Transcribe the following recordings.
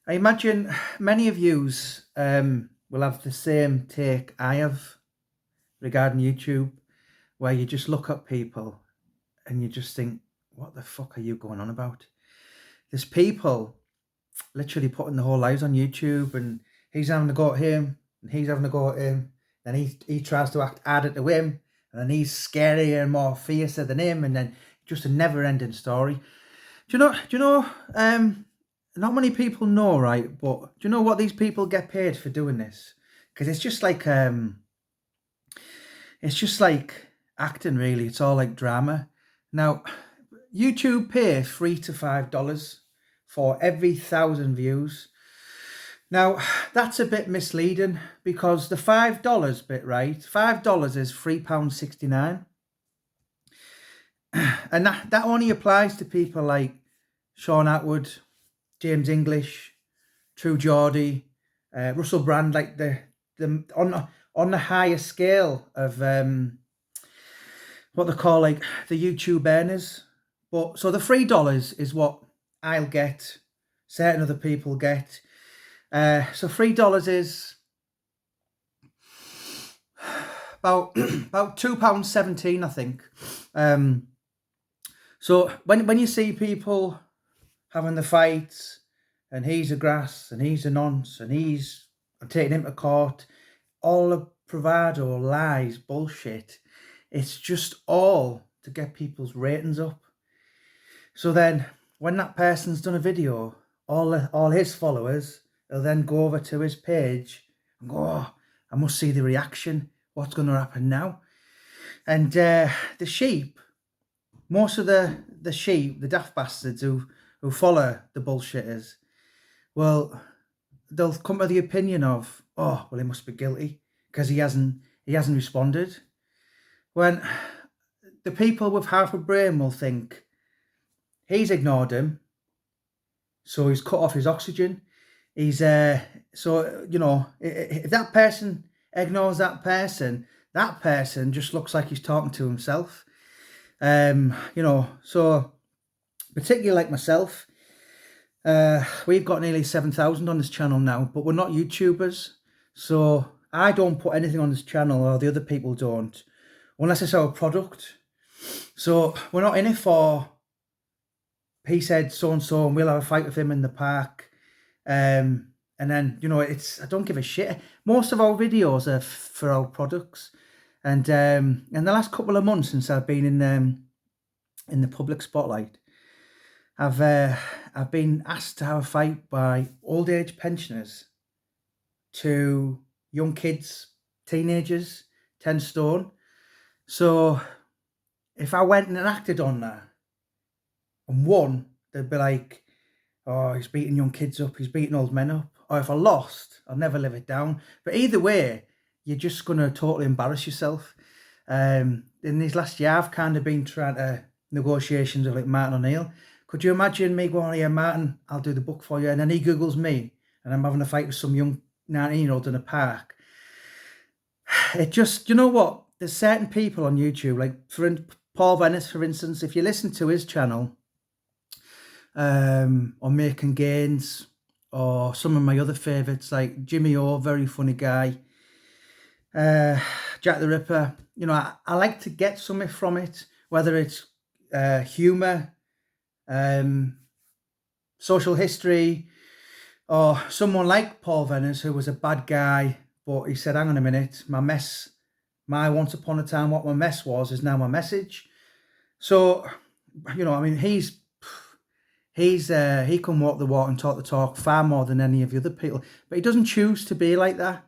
I imagine many of yous will have the same take I have regarding YouTube, where you just look at people and you just think, what the fuck are you going on about? There's people literally putting their whole lives on YouTube, and he's having a go at him, and he's having a go at him, and he tries to act added to him, and then he's scarier and more fiercer than him, and then just a never ending story. Do you know, not many people know, right? But do you know what these people get paid for doing this? Because it's just like acting, really. It's all like drama. Now, YouTube pay $3 to $5 for every 1,000 views. Now, that's a bit misleading because the $5 bit, right? $5 is £3.69. And that only applies to people like Sean Atwood, James English, True Geordie, Russell Brand, like the on the higher scale of what they call like the YouTube earners. But so the $3 is what I'll get, certain other people get. So $3 is about about £2.17, I think. So when you see people having the fights, and he's a grass, and he's a nonce, and I'm taking him to court, all the bravado, lies, bullshit. It's just all to get people's ratings up. So then, when that person's done a video, all his followers will then go over to his page and go, "Oh, I must see the reaction. What's going to happen now?" And the sheep, most of the sheep, the daft bastards who follow the bullshitters, well, they'll come to the opinion of, "Oh, well, he must be guilty because he hasn't responded." When the people with half a brain will think he's ignored him, so he's cut off his oxygen. He's so if that person ignores that person just looks like he's talking to himself. So particularly like myself, we've got nearly 7,000 on this channel now, but we're not YouTubers, so I don't put anything on this channel, or the other people don't, unless it's our product. So we're not in it for, he said so and so, and we'll have a fight with him in the park. And then I don't give a shit. Most of our videos are for our products, and in the last couple of months since I've been in the public spotlight, I've been asked to have a fight by old age pensioners to young kids, teenagers, 10 stone. So if I went and acted on that and won, they'd be like, "Oh, he's beating young kids up, he's beating old men up." Or if I lost, I'll never live it down. But either way, you're just going to totally embarrass yourself. In this last year, I've kind of been trying to negotiations with like Martin O'Neill. Could you imagine me going, "Yeah, Martin, I'll do the book for you," and then he Googles me, and I'm having a fight with some young 19-year-old in a park? It just, you know what? There's certain people on YouTube, like Paul Venice, for instance. If you listen to his channel, or Making Gains, or some of my other favourites like Jimmy O, very funny guy, Jack the Ripper. I like to get something from it, whether it's humour, social history, or someone like Paul Venice, who was a bad guy, but he said, "Hang on a minute, my once upon a time, what my mess was is now my message." So, I mean, he can walk the walk and talk the talk far more than any of the other people, but he doesn't choose to be like that.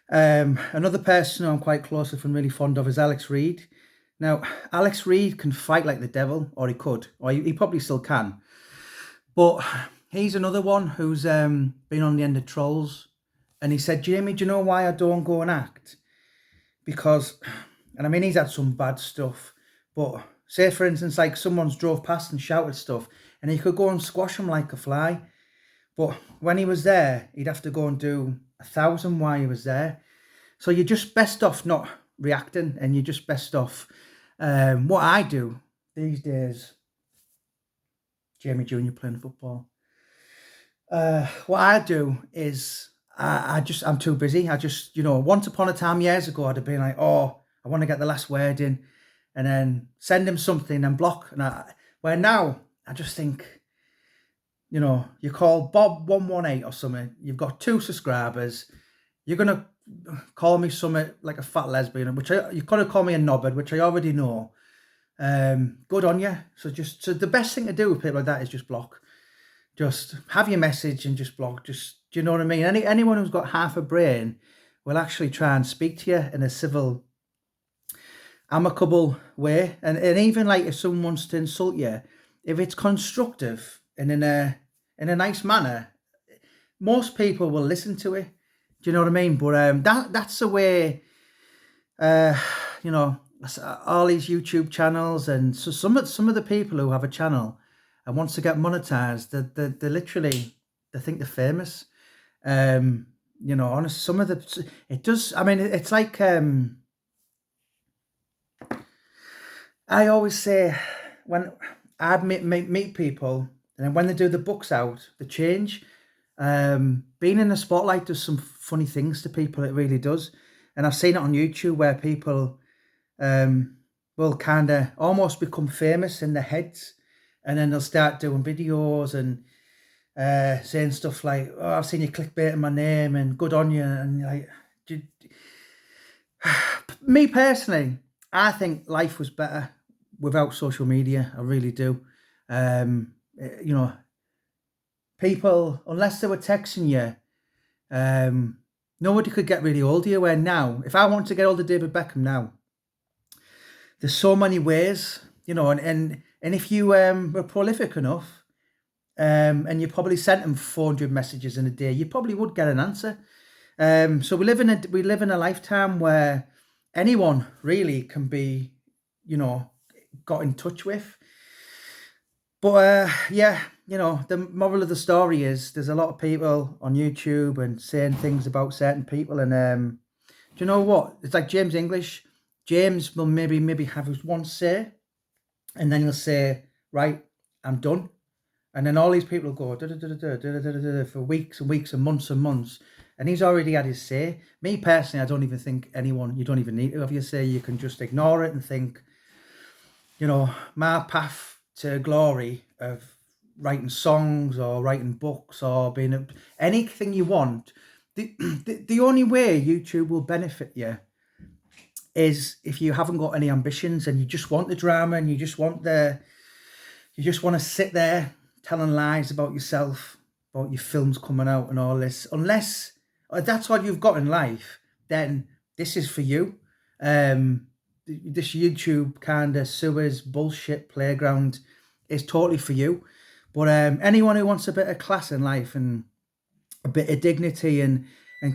Another person I'm quite close with and really fond of is Alex Reid. Now, Alex Reid can fight like the devil, or he could, or he probably still can. But he's another one who's been on the end of trolls. And he said, "Jamie, do you know why I don't go and act? Because," and I mean, he's had some bad stuff, but say, for instance, like someone's drove past and shouted stuff, and he could go and squash him like a fly. But when he was there, he'd have to go and do 1,000 while he was there. So you're just best off not reacting, and you're just best off. What I do these days, Jamie Jr. playing football. What I do is I'm too busy. I just, once upon a time years ago, I'd have been like, oh, I want to get the last word in, and then send him something and block. Where now I just think, you call Bob 118 or something. You've got 2 subscribers. You're gonna call me something like a fat lesbian, you're gonna call me a knobhead, which I already know. Good on you. So the best thing to do with people like that is just block. Just have your message and just block. Just, do you know what I mean? Anyone who's got half a brain will actually try and speak to you in a civil, amicable way. And even like if someone wants to insult you, if it's constructive and in a nice manner, most people will listen to it. Do you know what I mean? But that's the way. You know, all these YouTube channels, and so some of the people who have a channel and wants to get monetized, they literally, they think they're famous. Honest, some of the, it does. I mean, it's like I always say, when I meet people, and then when they do the books out, the change. Being in the spotlight does some funny things to people. It really does, and I've seen it on YouTube where people will kind of almost become famous in their heads, and then they'll start doing videos and saying stuff like, "Oh, I've seen you clickbaiting my name," and "Good on you," and like, me personally, I think life was better without social media. I really do. You know, people, unless they were texting you, nobody could get really hold of you. Where now, if I want to get hold of David Beckham now, there's so many ways, and if you were prolific enough, and you probably sent him 400 messages in a day, you probably would get an answer. So we live in a lifetime where anyone really can be, got in touch with. But yeah, the moral of the story is there's a lot of people on YouTube and saying things about certain people, and do you know what? It's like James English. James will maybe have his one say, and then he'll say, "Right, I'm done," and then all these people go for weeks and weeks and months, and he's already had his say. Me personally, I don't even think you don't even need to have your say. You can just ignore it and think, my path to glory of writing songs or writing books or being anything you want. The only way YouTube will benefit you is if you haven't got any ambitions and you just want the drama and you just want to sit there telling lies about yourself, about your films coming out and all this. Unless that's all you've got in life, then this is for you. This YouTube kind of sewers bullshit playground is totally for you. But anyone who wants a bit of class in life and a bit of dignity and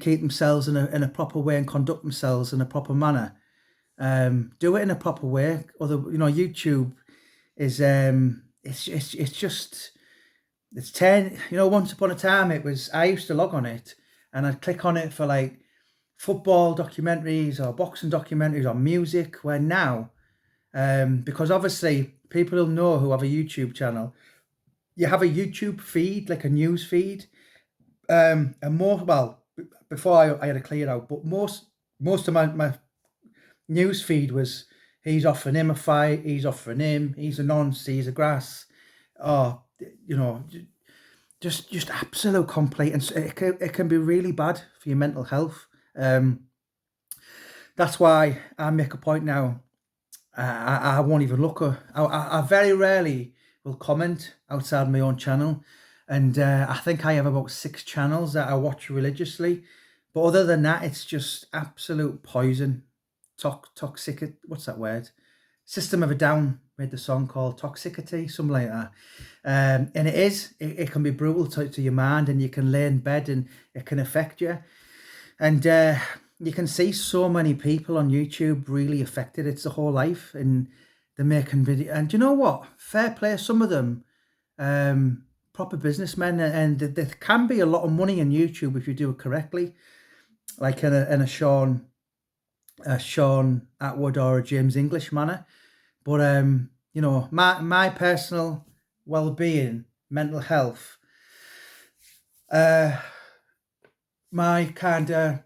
keep themselves in a proper way and conduct themselves in a proper manner, do it in a proper way. YouTube is it's 10. Once upon a time I used to log on it and I'd click on it for like football documentaries or boxing documentaries or music. Where now, because obviously people who have a YouTube channel, you have a YouTube feed, like a news feed, and before I had to clear it out, but most of my news feed was, he's offering him a fight, he's offering him, he's a nonce, he's a grass, or just absolute complete, and it can be really bad for your mental health. That's why I make a point now. I won't even look. I very rarely will comment outside my own channel, and I think I have about 6 channels that I watch religiously. But other than that, it's just absolute poison. Toxic. What's that word? System of a Down made the song called Toxicity, something like that. And it can be brutal to your mind, and you can lay in bed and it can affect you. And you can see so many people on YouTube really affected. It's the whole life, and they're making video. And do you know what? Fair play. Some of them, proper businessmen, and there can be a lot of money in YouTube if you do it correctly, like in a Sean Atwood or a James English manner. But my personal well-being, mental health, My kind of,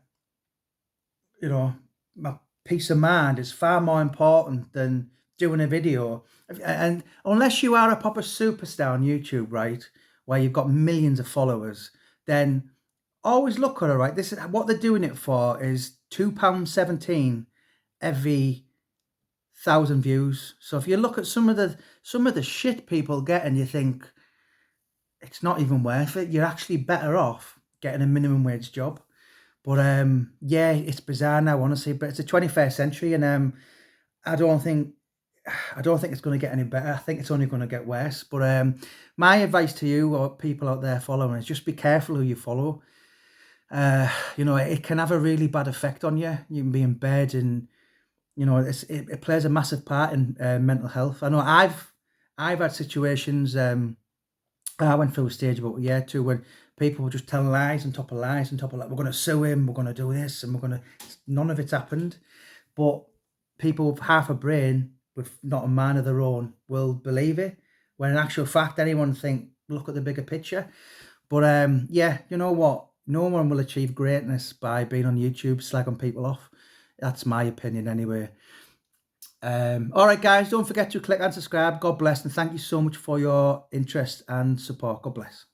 my peace of mind is far more important than doing a video. And unless you are a proper superstar on YouTube, right, where you've got millions of followers, then always look at it, right? This is what they're doing it for is £2.17 every 1,000 views. So if you look at some of the shit people get and you think it's not even worth it, you're actually better off getting a minimum wage job. But yeah, it's bizarre now, honestly. But it's the 21st century, and I don't think it's going to get any better. I think it's only going to get worse. But my advice to you or people out there following is just be careful who you follow. It can have a really bad effect on you. You can be in bed, and it plays a massive part in mental health. I know I've had situations. I went through a stage about a year or two when people were just telling lies on top of lies on top of, like, we're going to sue him, we're going to do this, and none of it's happened. But people with half a brain, with not a mind of their own, will believe it, when in actual fact, anyone think, look at the bigger picture. But yeah, you know what? No one will achieve greatness by being on YouTube slagging people off. That's my opinion anyway. All right, guys, don't forget to click and subscribe. God bless, and thank you so much for your interest and support. God bless.